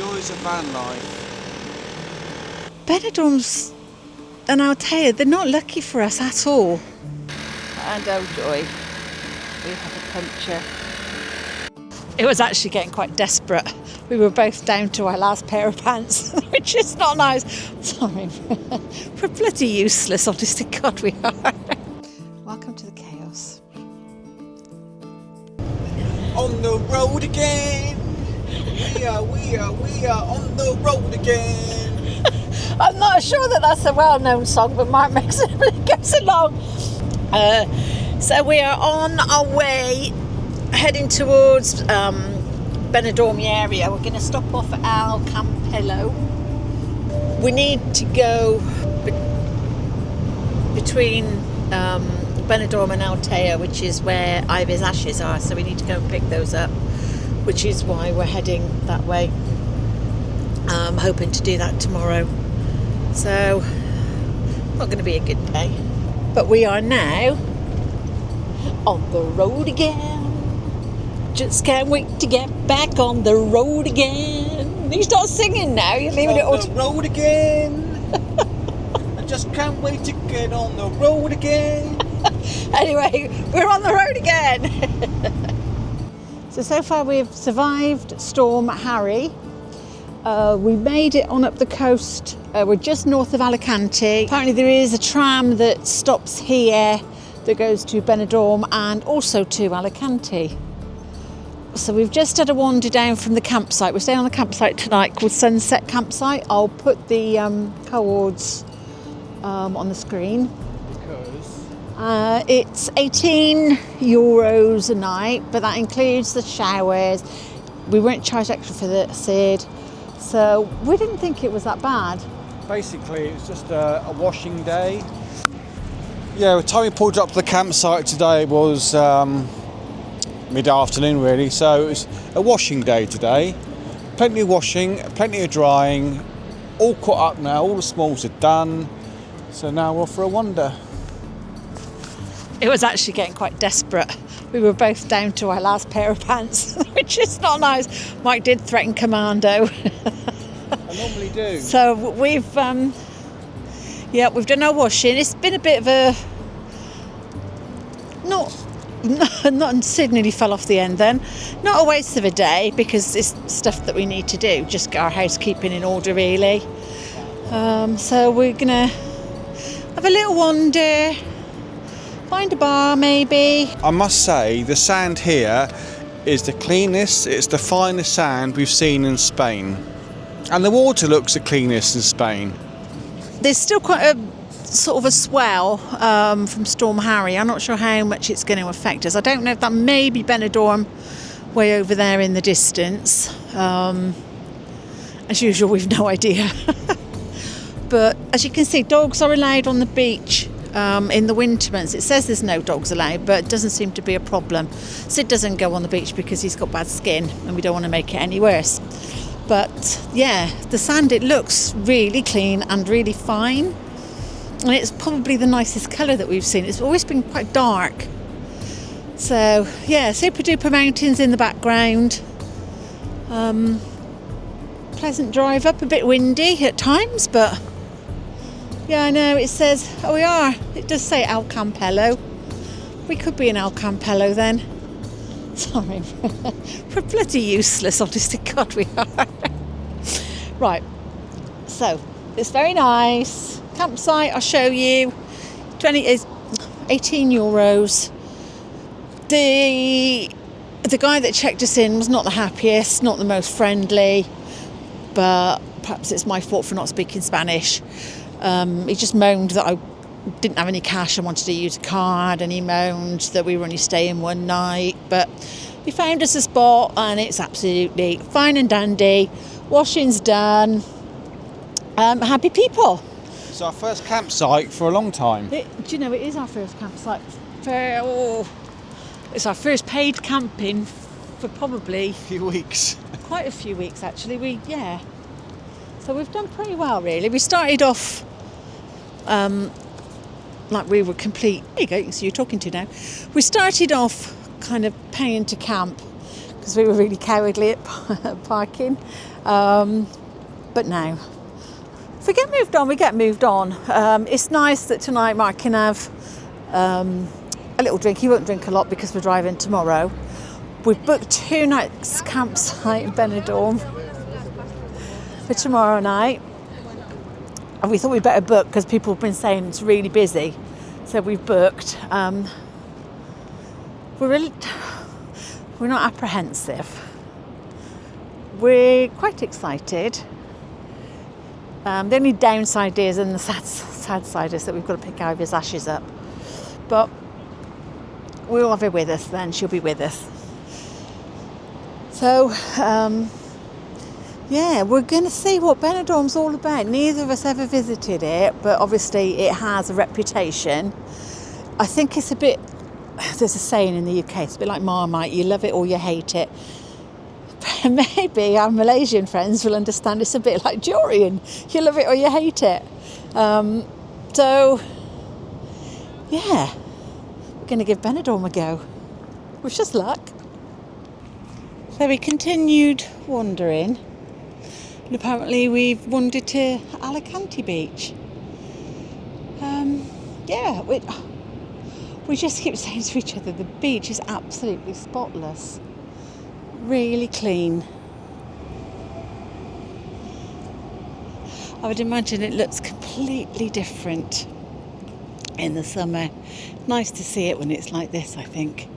Joys of van life. Benidorm's and Altea, they're not lucky for us at all. And oh joy, we have a puncture. It was actually getting quite desperate. We were both down to our last pair of pants, which is not nice. Sorry, we're bloody useless, honest to God we are. Welcome to the chaos. On the road again. We are on the road again. I'm not sure that that's a well-known song, but Mark makes it when it goes along. So we are on our way, heading towards Benidorm area. We're going to stop off at Al Campello. We need to go between Benidorm and Altea, which is where Ivy's ashes are. So we need to go and pick those up, which is why we're heading that way. I'm hoping to do that tomorrow. So, not going to be a good day. But we are now on the road again. Just can't wait to get back on the road again. You start singing now, you're leaving it all on the road again. I just can't wait to get on the road again. Anyway, we're on the road again. So far we've survived Storm Harry. We made it on up the coast. We're just north of Alicante. Apparently there is a tram that stops here that goes to Benidorm and also to Alicante. So we've just had a wander down from the campsite. We're staying on the campsite tonight called Sunset Campsite. I'll put the coords on the screen. It's €18 a night, but that includes the showers. We weren't charged extra for the SID, so we didn't think it was that bad. Basically, it's just a washing day. Yeah, the time we pulled up to the campsite today was mid-afternoon really, so it was a washing day today. Plenty of washing, plenty of drying, all caught up now, all the smalls are done, so now we're off for a wander. It was actually getting quite desperate. We were both down to our last pair of pants, which is not nice. Mike did threaten commando. I normally do. So we've done our washing. It's been a bit of a not Sid nearly fell off the end then. Not a waste of a day because it's stuff that we need to do. Just get our housekeeping in order really. So we're gonna have a little wander. Find a bar maybe. I must say the sand here is the cleanest, it's the finest sand we've seen in Spain. And the water looks the cleanest in Spain. There's still quite a sort of a swell from Storm Harry. I'm not sure how much it's going to affect us. I don't know if that may be Benidorm way over there in the distance. As usual, we've no idea. But as you can see, dogs are allowed on the beach. In the winter months. It says there's no dogs allowed, but it doesn't seem to be a problem. Sid doesn't go on the beach because he's got bad skin and we don't want to make it any worse. But yeah, the sand, it looks really clean and really fine, and it's probably the nicest colour that we've seen. It's always been quite dark. So yeah, super duper mountains in the background. Pleasant drive up, a bit windy at times, but yeah, I know, it says, it does say Al Campello. We could be in Al Campello then. Sorry, we're bloody useless, honest to God we are. Right, so it's very nice. Campsite, I'll show you. 18 euros. The guy that checked us in was not the happiest, not the most friendly, but perhaps it's my fault for not speaking Spanish. He just moaned that I didn't have any cash and wanted to use a card, and he moaned that we were only staying one night, but we found us a spot and it's absolutely fine and dandy. Washing's done. Happy people. It's our first campsite for a long time. Do you know, it is our first campsite. It's our first paid camping for probably A few weeks. Quite a few weeks actually. So we've done pretty well really. We started off like we were complete. There you go, so you're talking to now. We started off kind of paying to camp because we were really cowardly at parking. But now, if we get moved on, we get moved on. It's nice that tonight Mark can have a little drink. He won't drink a lot because we're driving tomorrow. We've booked 2 nights campsite in Benidorm for tomorrow night. And we thought we'd better book because people have been saying it's really busy. So we've booked. We're not apprehensive. We're quite excited. The only downside is, and the sad side is that we've got to pick Ivy's ashes up. But we'll have her with us then, she'll be with us. So, yeah, we're going to see what Benidorm's all about. Neither of us ever visited it, but obviously it has a reputation. I think it's a bit, there's a saying in the UK, it's a bit like Marmite, you love it or you hate it. Maybe our Malaysian friends will understand it's a bit like Durian. You love it or you hate it. So, yeah, we're going to give Benidorm a go. Wish us luck. So we continued wandering. And apparently we've wandered to Alicante Beach. Yeah, we just keep saying to each other, the beach is absolutely spotless. Really clean. I would imagine it looks completely different in the summer. Nice to see it when it's like this, I think.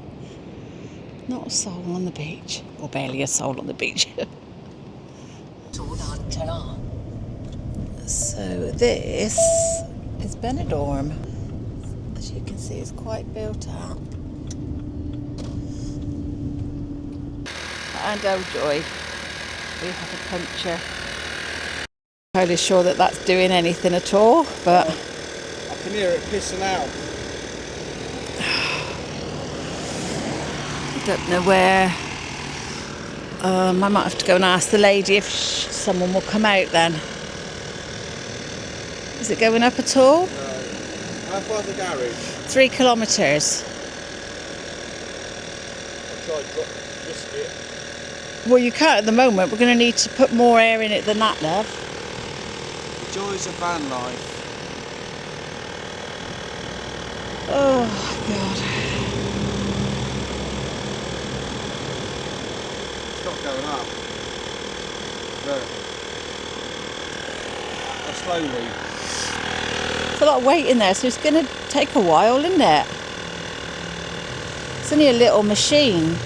Not a soul on the beach, or barely a soul on the beach. So this is Benidorm. As you can see, it's quite built up. And oh joy, we have a puncture. I'm not really sure that that's doing anything at all, but I can hear it pissing out. I don't know where. I might have to go and ask the lady if someone will come out then. Is it going up at all? No. How far's the garage? 3 kilometres. I'll try and risk it. Well, you can't at the moment. We're going to need to put more air in it than that, love. The joys of van life. Oh, God. It's not going up. Look. Slowly. There's a lot of weight in there, so it's going to take a while, isn't it? It's only a little machine.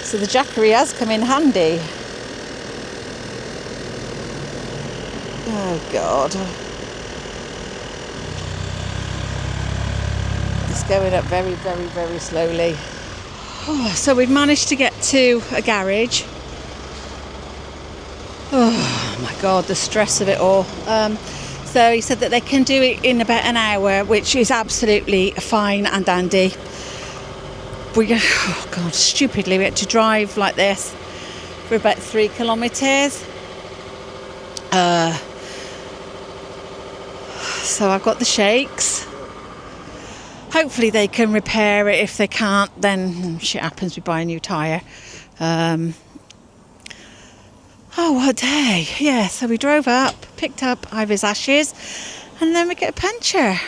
So the jackery has come in handy. Oh God. It's going up very, very, very slowly. Oh, so we've managed to get to a garage. Oh my God, the stress of it all. So he said that they can do it in about an hour, which is absolutely fine and dandy. Oh God, stupidly, we had to drive like this for about 3 kilometres. So I've got the shakes. Hopefully they can repair it. If they can't, then shit happens, we buy a new tyre. Oh, what a day. Yeah, so we drove up, picked up Ivy's ashes, and then we get a puncture.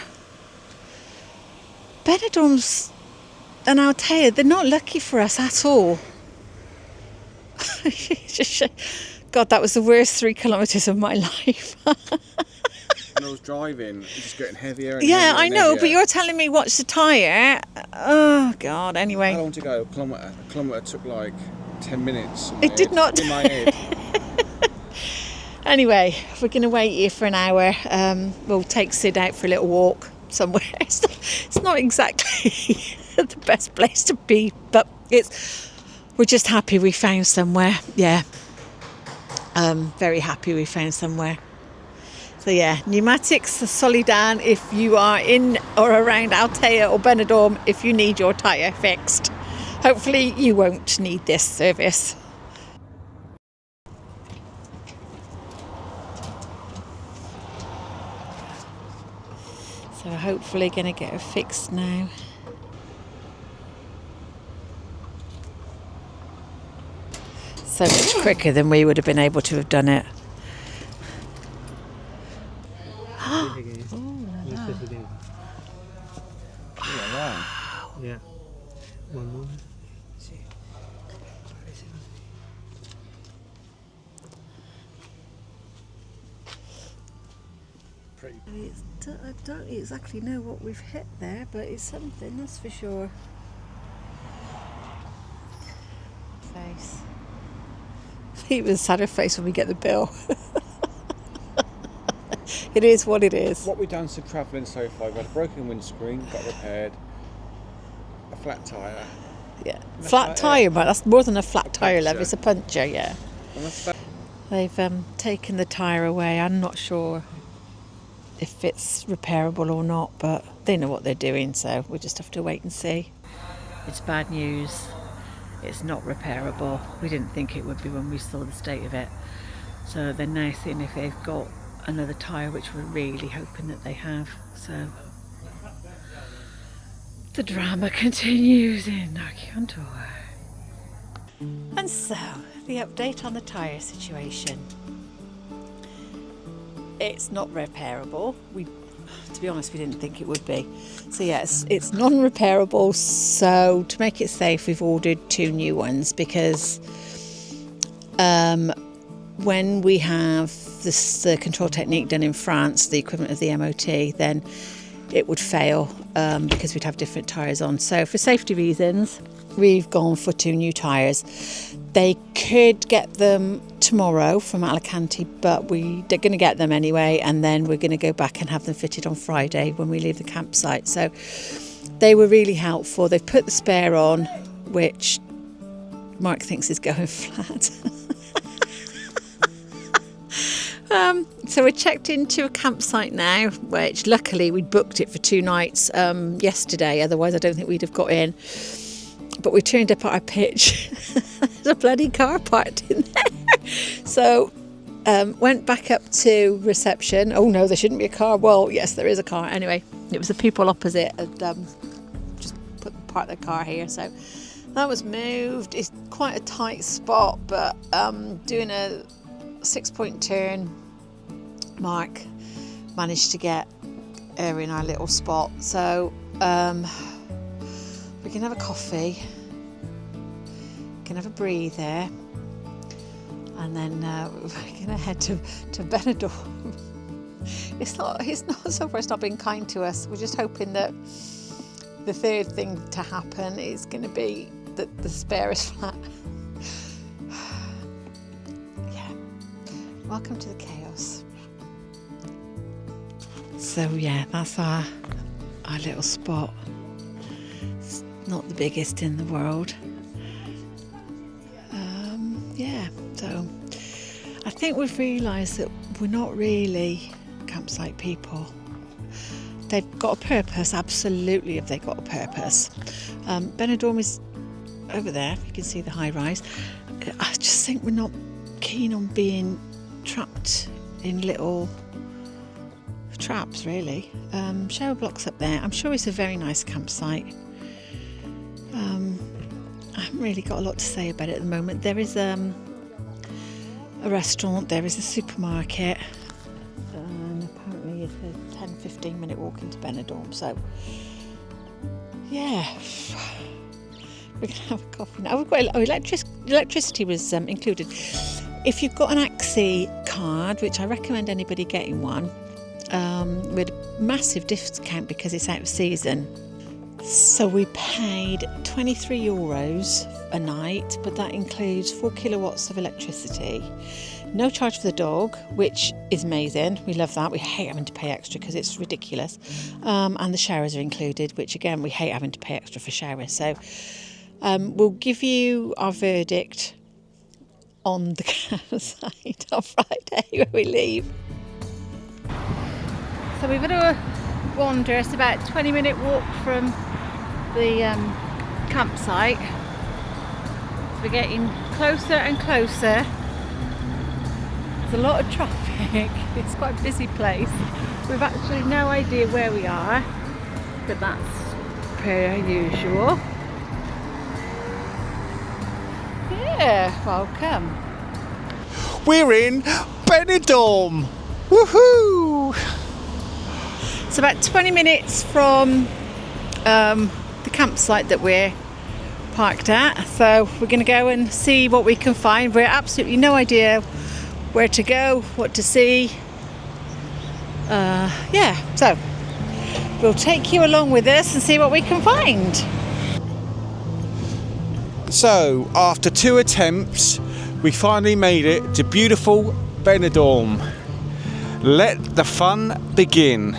Benidorm's and Altea, they're not lucky for us at all. God, that was the worst 3 kilometres of my life. When I was driving, it's just getting heavier and yeah, heavier I and know, heavier. but you're telling me watch the tyre. Oh, God, anyway. How long to go? A kilometre took like 10 minutes. It did not. In my head. Anyway, we're going to wait here for an hour. We'll take Sid out for a little walk somewhere. It's not exactly the best place to be, but we're just happy we found somewhere. Yeah, very happy we found somewhere. So yeah, pneumatics are Solidan if you are in or around Altea or Benidorm if you need your tyre fixed. Hopefully you won't need this service. So we're hopefully going to get it fixed now. So much quicker than we would have been able to have done it. Yeah. One moment. I don't exactly know what we've hit there, but it's something, that's for sure. Face. Even a sadder face when we get the bill. It is what it is. What we've done since travelling so far, we've had a broken windscreen, got repaired, a flat tyre. Yeah, That's flat about tyre, it. but that's more than a flat tyre, love. Puncture. It's a puncture, yeah. And that's about They've taken the tyre away. I'm not sure if it's repairable or not, but they know what they're doing, so we'll just have to wait and see. It's bad news. It's not repairable. We didn't think it would be when we saw the state of it. So they're now seeing if they've got another tyre, which we're really hoping that they have. So the drama continues in Narciantor. And so, the update on the tyre situation. It's not repairable. To be honest, we didn't think it would be. So yes, it's non-repairable. So to make it safe, we've ordered 2 new ones because when we have the control technique done in France, the equivalent of the MOT, then it would fail because we'd have different tyres on. So for safety reasons, we've gone for 2 new tyres. They could get them tomorrow from Alicante, but they're going to get them anyway, and then we're going to go back and have them fitted on Friday when we leave the campsite. So they were really helpful. They've put the spare on, which Mark thinks is going flat. So we're checked into a campsite now, which luckily we'd booked it for 2 nights yesterday, otherwise I don't think we'd have got in. But we turned up at our pitch. There's a bloody car parked in there. So went back up to reception. Oh no, there shouldn't be a car. Well, yes, there is a car. Anyway, it was the people opposite had just parked their car here. So that was moved. It's quite a tight spot, but doing a 6-point turn, Mark managed to get her in our little spot. So we can have a coffee, can have a breather, and then we're going to head to Benidorm. It's not so far, it's not been kind to us. We're just hoping that the third thing to happen is going to be that the spare is flat. Yeah. Welcome to the chaos. So yeah, that's our little spot. It's not the biggest in the world. Yeah, so I think we've realised that we're not really campsite people. They've got a purpose, absolutely have they got a purpose. Benidorm is over there, you can see the high rise. I just think we're not keen on being trapped in little traps, really. Shower blocks up there. I'm sure it's a very nice campsite. I haven't really got a lot to say about it at the moment. There is a restaurant, there is a supermarket, and apparently it's a 10-15 minute walk into Benidorm. So yeah, we're gonna have a coffee now. We've got electricity was included. If you've got an Axie card, which I recommend anybody getting one, with a massive discount because it's out of season. So we paid €23 a night, but that includes 4 kilowatts of electricity. No charge for the dog, which is amazing. We love that. We hate having to pay extra because it's ridiculous. And the showers are included, which again, we hate having to pay extra for showers. So we'll give you our verdict on the campsite on Friday when we leave. So we've had a wander. It's about a 20-minute walk from the campsite. So we're getting closer and closer. There's a lot of traffic. It's quite a busy place. We've actually no idea where we are. but that's per usual. Yeah, welcome. We're in Benidorm. Woohoo! It's about 20 minutes from the campsite that we're parked at. So we're going to go and see what we can find. We're absolutely no idea where to go, what to see. So we'll take you along with us and see what we can find. So, after 2 attempts, we finally made it to beautiful Benidorm. Let the fun begin.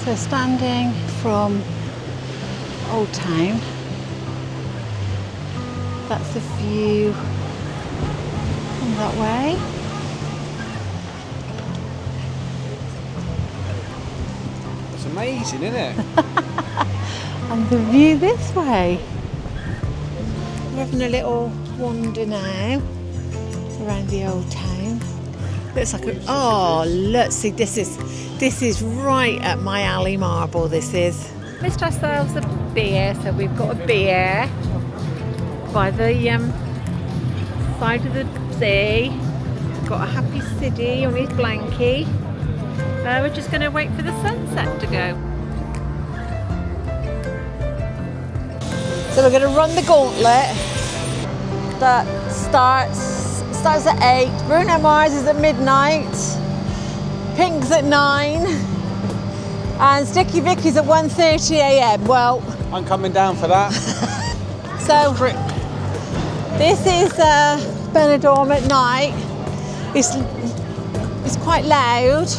So standing from Old Town, that's the view from that way. It's amazing, isn't it? And the view this way. We're having a little wander now around the Old Town. Looks like look, see, this is right at my alley marble, this is. Missed ourselves a beer, so we've got a beer by the side of the sea. We've got a happy city on his blankie. We're just going to wait for the sunset to go. So we're going to run the gauntlet that starts at 8. Bruno Mars is at midnight. Pink's at 9. And Sticky Vicky's at 1:30 a.m. Well, I'm coming down for that. so this is Benidorm at night. It's quite loud.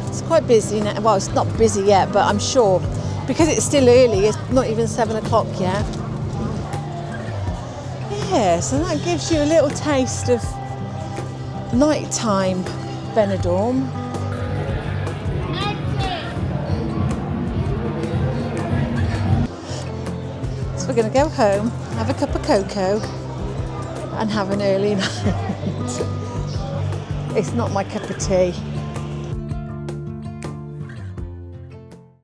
It's quite busy now. Well, it's not busy yet, but I'm sure because it's still early. It's not even 7 o'clock yet. Yeah, so that gives you a little taste of nighttime Benidorm. So we're going to go home, have a cup of cocoa and have an early night. It's not my cup of tea.